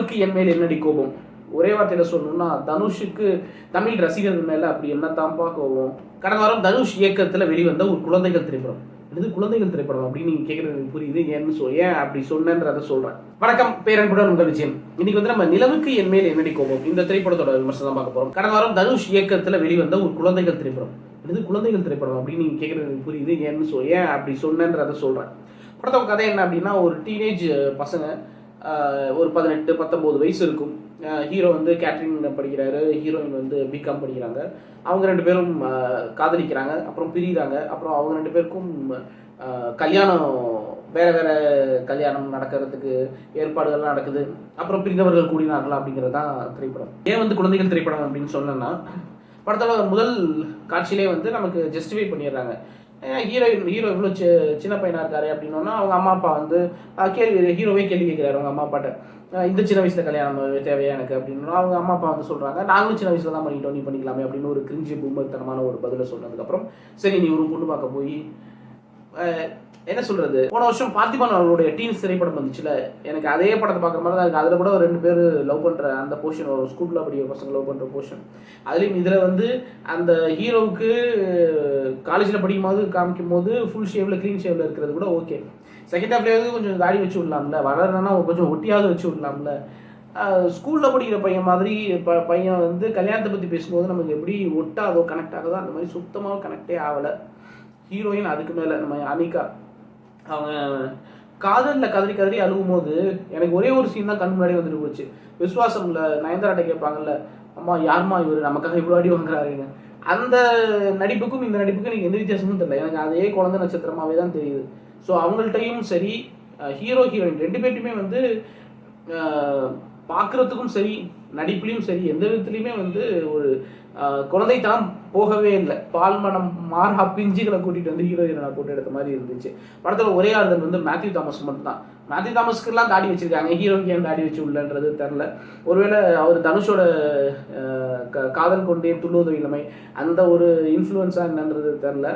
நிலவுக்கு என் மேல் என்னடி கோபம். ஒரே வார்த்தையில் சொல்லணும்னா தனுஷுக்கு தமிழ் ரசிகர்கள் மேலே அப்படி என்ன தான்ப்பா கோபம். கடந்த வாரம் தனுஷ் இயக்கத்தில் வெளிவந்த ஒரு குழந்தைகள் திரைப்படம். இது குழந்தைகள் திரைப்படம் அப்படின்னு நீங்கள் கேட்குறது புரியுது. ஏன் அப்படி சொன்னேன்றதை சொல்கிறேன். வணக்கம், பேரன்புடன் உங்கள் விஜயம். இன்னைக்கு வந்து நம்ம நிலவுக்கு என் மேல் என்னடி கோபம் இந்த திரைப்படத்தோட விமர்சனம் பார்க்க போகிறோம். கடந்த வாரம் தனுஷ் இயக்கத்தில் வெளிவந்த ஒரு குழந்தைகள் திரைப்படம். இது குழந்தைகள் திரைப்படம் அப்படின்னு நீங்கள் கேட்குறது புரியுது. ஏன் அப்படி சொன்னேன்றதை சொல்கிறேன். படத்தோட கதை என்ன அப்படின்னா, ஒரு டீனேஜ் பசங்க, ஒரு 18-19 வயசு இருக்கும். ஹீரோ வந்து கேட்ரிங் படிக்கிறாரு, ஹீரோயின் வந்து பிகாம் படிக்கிறாங்க. அவங்க 2 பேரும் காதலிக்கிறாங்க, அப்புறம் பிரிகிறாங்க. அப்புறம் அவங்க 2 பேருக்கும் கல்யாணம், வேற கல்யாணம் நடக்கிறதுக்கு ஏற்பாடுகள்லாம் நடக்குது. அப்புறம் பிரிந்தவர்கள் கூடினார்கள் அப்படிங்கிறது தான் திரைப்படம். ஏன் வந்து குழந்தைகள் திரைப்படம் அப்படின்னு சொன்னேன்னா, படத்தோட முதல் காட்சியிலே வந்து நமக்கு ஜஸ்டிஃபை பண்ணிடுறாங்க. ஹீரோ இவ்வளோ சின்ன பையனாக இருக்காரு அப்படின்னா, அவங்க அம்மா அப்பா வந்து ஹீரோவே கேள்வி கேட்குறாரு அவங்க அம்மா அப்பாட்ட. இந்த சின்ன வயசில் கல்யாணம் தேவையா எனக்கு அப்படின்னா, அவங்க அம்மா அப்பா வந்து சொல்கிறாங்க, நாங்களும் சின்ன வயசில் தான் பண்ணிட்டோம், நீ பண்ணிக்கலாமே அப்படின்னு ஒரு கிரிஞ்சி பூமத்தனமான ஒரு பதிலை சொன்னதுக்கப்புறம், சரி நீ ஒரு பொண்ணு பார்க்க போய் என்ன சொல்கிறது, போன வருஷம் பார்த்திபன் அவர்களுடைய டீன்ஸ் திரைப்படம் வந்துச்சுல, எனக்கு அதே படத்தை பார்க்குற மாதிரி தான் இருக்குது. அதில் கூட 2 பேர் லவ் பண்ணுற அந்த போர்ஷன், ஒரு ஸ்கூலில் படிக்கிற பசங்க லவ் பண்ணுற போர்ஷன். அதுலேயும் இதில் வந்து அந்த ஹீரோவுக்கு காலேஜில் படிக்கும்போது காமிக்கும் போது ஃபுல் ஷேவில் க்ளீன் ஷேவில் இருக்கிறது கூட ஓகே. செகண்ட் ஹாஃப்லேயே கொஞ்சம் தாடி வச்சு விடலாம்ல, வளரனா கொஞ்சம் ஒட்டியாவது வச்சு விடலாம்ல. ஸ்கூலில் படிக்கிற பையன் மாதிரி பையன் வந்து கல்யாணத்தை பற்றி பேசும்போது நமக்கு எப்படி ஒட்டாதோ கனெக்ட் ஆகுதோ அந்த மாதிரி சுத்தமாக கனெக்டே ஆகலை. ஹீரோயின் அதுக்கு மேலே நம்ம அனிகா, அவங்க காதலில் கதறி அழுகும் போது எனக்கு ஒரே ஒரு சீன் தான் கண் முன்னாடி வந்துட்டு போச்சு. விஸ்வாசம்ல நயன்தாராட்ட கேட்பாங்கல்ல, அம்மா யாருமா இவர் நமக்காக இவ்வளோ அடி வாங்குறாருங்க. அந்த நடிப்புக்கும் இந்த நடிப்புக்கும் எனக்கு எந்த வித்தியாசமும் தெரியல. எனக்கு அதே குழந்தை நட்சத்திரமாகவே தான் தெரியுது. ஸோ அவங்கள்ட்டையும் சரி, ஹீரோயின் 2 பேர்ட்டுமே வந்து பார்க்குறதுக்கும் சரி, நடிப்புலையும் சரி, எந்த விதத்துலையுமே வந்து ஒரு குழந்தைத்தனம் போகவே இல்லை. பால் மனம் மாறா பிஞ்சுகளை கூட்டிகிட்டு வந்து ஹீரோயினை நான் போட்டு எடுத்த மாதிரி இருந்துச்சு. படத்தில் ஒரே ஆறுதல் வந்து மேத்யூ தாமஸ் மட்டும் தான். மேத்யூ தாமஸ்க்குலாம் தாடி வச்சிருக்காங்க, ஹீரோக்கு ஏன் தாடி வச்சு உள்ளன்றது தெரில. ஒருவேளை அவர் தனுஷோட காதல் கொண்டே துள்ளுவதோ இளமை அந்த ஒரு இன்ஃப்ளூயன்ஸாக என்னன்றது தெரில.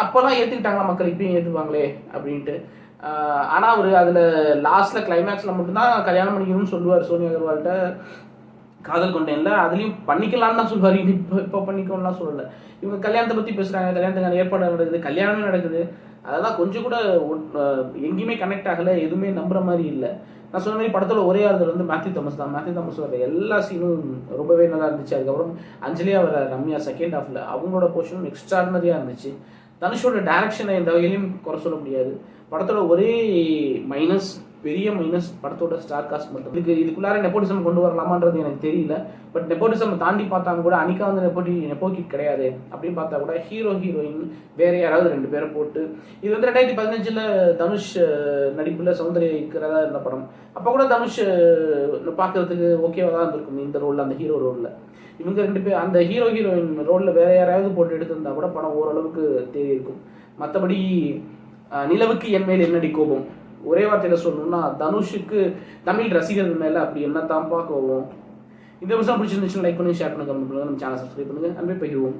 அப்போல்லாம் ஏற்றுக்கிட்டாங்களா மக்கள், இப்பயும் ஏற்றுப்பாங்களே அப்படின்ட்டு. ஆனால் அவர் அதில் லாஸ்ட்டில் கிளைமேக்ஸில் மட்டும்தான் கல்யாணம் பண்ணிக்கணும்னு சொல்லுவார் சோனியா அகர்வால்கிட்ட. காதல் கொண்டேன்ல அதுலேயும் பண்ணிக்கலான்னு தான் சொல்லுவார், இப்போ பண்ணிக்கணும்லாம் சொல்லலை. இவங்க கல்யாணத்தை பற்றி பேசுகிறாங்க, கல்யாணத்துக்கான ஏற்பாடு நடக்குது, கல்யாணமே நடக்குது. அதெல்லாம் கொஞ்சம் கூட எங்கேயுமே கனெக்ட் ஆகலை, எதுவுமே நம்புற மாதிரி இல்லை. நான் சொன்ன மாதிரி படத்தோட ஒரே ஆறுதல் வந்து மேத்யூ தாமஸ் தான். மேத்யூ தாமஸ் வர எல்லா சீனும் ரொம்பவே நல்லா இருந்துச்சு. அதுக்கப்புறம் அஞ்சலியா வர ரம்யா செகண்ட் ஹாஃபில் அவங்களோட போர்ஷனும் எக்ஸ்ட்ராடினரியாக இருந்துச்சு. தனுஷோட டைரக்ஷனை எந்த வகையிலையும் குறை சொல்ல முடியாது. படத்தோட ஒரே மைனஸ், பெரிய மைனஸ், படத்தோட ஸ்டார் காஸ்ட் மட்டும். இதுக்குள்ளார நெப்போட்டிசம் கொண்டு வரலாமான்றது எனக்கு தெரியல. பட் நெப்போட்டிசம் தாண்டி பார்த்தாங்க கூட அனிகா வந்து நெப்போக்கிட் கிடையாது அப்படின்னு பார்த்தா கூட ஹீரோயின் வேற யாராவது 2 பேரை போட்டு, இது வந்து 2015 தனுஷ் நடிப்பில் சௌந்தர்யா இருக்கிறதா இருந்த படம். அப்போ கூட தனுஷ் பார்க்கறதுக்கு ஓகேவா தான் இருந்திருக்கும் இந்த ரோலில், அந்த ஹீரோ ரோலில். இவங்க 2 பேர் அந்த ஹீரோயின் ரோலில் வேற யாராவது போட்டு எடுத்திருந்தா கூட படம் ஓரளவுக்கு தேடி இருக்கும். மற்றபடி நிலவுக்கு என் மேல் என்னடி கோபம். ஒரே வார்த்தையில் சொல்லணும்னா தனுஷுக்கு தமிழ் ரசிகர்கள் மேலே அப்படி என்ன தான்ப்பா கோபம். இந்த விஷயம் பிடிச்சிருந்துச்சுன்னா லைக் பண்ணி, ஷேர் பண்ணி, கமெண்ட் பண்ணுங்கள். நம்ம சேனல் சப்ஸ்கிரைப் பண்ணுங்கள். அன்பை பகிர்வோம்.